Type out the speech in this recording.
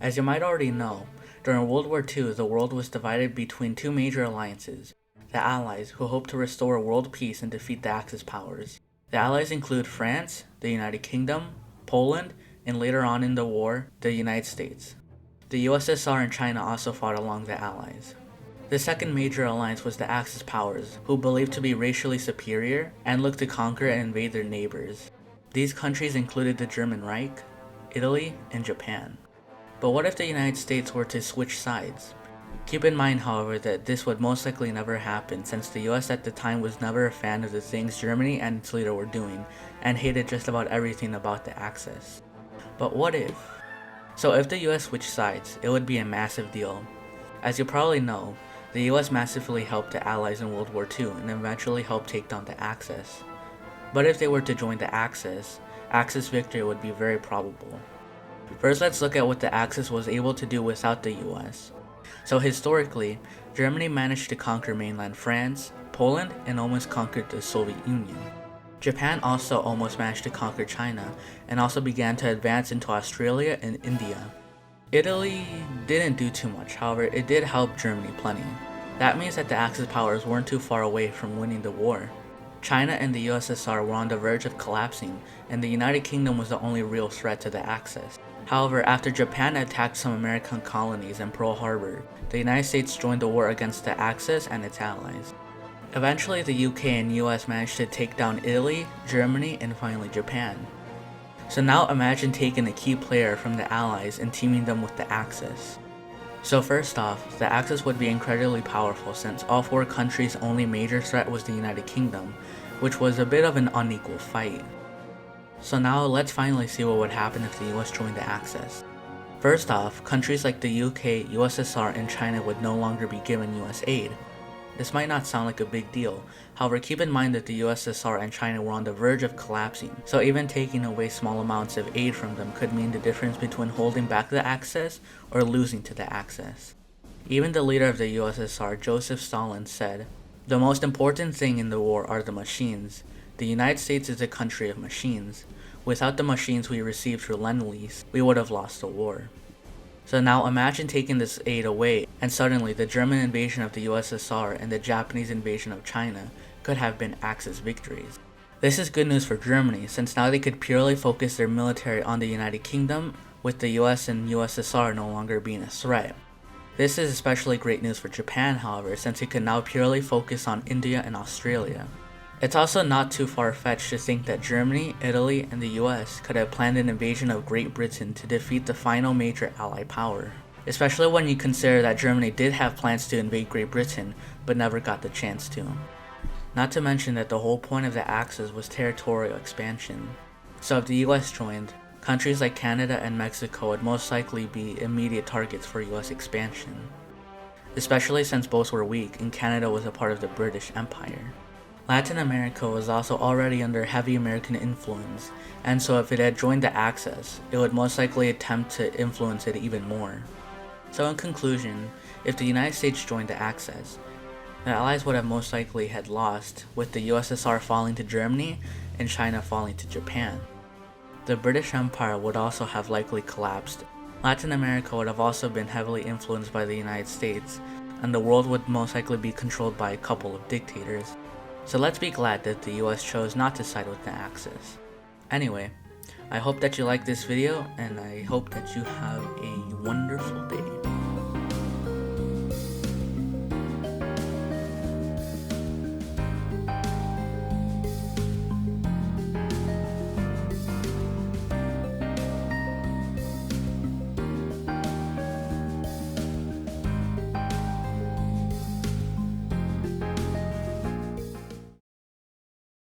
As you might already know, during World War II, the world was divided between two major alliances: the Allies, who hoped to restore world peace and defeat the Axis powers. The Allies include France, the United Kingdom, Poland, and later on in the war, the United States. The USSR and China also fought along the Allies. The second major alliance was the Axis powers, who believed to be racially superior and looked to conquer and invade their neighbors. These countries included the German Reich, Italy, and Japan. But what if the United States were to switch sides? Keep in mind, however, that this would most likely never happen, since the US at the time was never a fan of the things Germany and its leader were doing, and hated just about everything about the Axis. But what if? So if the US switched sides, it would be a massive deal. As you probably know, the US massively helped the Allies in World War II and eventually helped take down the Axis. But if they were to join the Axis victory would be very probable. First, let's look at what the Axis was able to do without the US. So historically, Germany managed to conquer mainland France, Poland, and almost conquered the Soviet Union. Japan also almost managed to conquer China, and also began to advance into Australia and India. Italy didn't do too much, however it did help Germany plenty. That means that the Axis powers weren't too far away from winning the war. China and the USSR were on the verge of collapsing, and the United Kingdom was the only real threat to the Axis. However, after Japan attacked some American colonies in Pearl Harbor, the United States joined the war against the Axis and its allies. Eventually, the UK and US managed to take down Italy, Germany, and finally Japan. So now imagine taking a key player from the Allies and teaming them with the Axis. So first off, the Axis would be incredibly powerful since all four countries' only major threat was the United Kingdom, which was a bit of an unequal fight. So now let's finally see what would happen if the US joined the Axis. First off, countries like the UK, USSR, and China would no longer be given US aid. This might not sound like a big deal, however keep in mind that the USSR and China were on the verge of collapsing, so even taking away small amounts of aid from them could mean the difference between holding back the Axis or losing to the Axis. Even the leader of the USSR, Joseph Stalin, said, "The most important thing in the war are the machines. The United States is a country of machines. Without the machines we received through Lend-Lease, we would have lost the war." So now imagine taking this aid away, and suddenly the German invasion of the USSR and the Japanese invasion of China could have been Axis victories. This is good news for Germany, since now they could purely focus their military on the United Kingdom, with the US and USSR no longer being a threat. This is especially great news for Japan, however, since it can now purely focus on India and Australia. It's also not too far-fetched to think that Germany, Italy, and the US could have planned an invasion of Great Britain to defeat the final major Allied power, especially when you consider that Germany did have plans to invade Great Britain, but never got the chance to. Not to mention that the whole point of the Axis was territorial expansion. So if the US joined, countries like Canada and Mexico would most likely be immediate targets for US expansion, especially since both were weak and Canada was a part of the British Empire. Latin America was also already under heavy American influence, and so if it had joined the Axis, it would most likely attempt to influence it even more. So in conclusion, if the United States joined the Axis, the Allies would have most likely had lost, with the USSR falling to Germany and China falling to Japan. The British Empire would also have likely collapsed. Latin America would have also been heavily influenced by the United States, and the world would most likely be controlled by a couple of dictators. So let's be glad that the US chose not to side with the Axis. Anyway, I hope that you liked this video, and I hope that you have a wonderful day.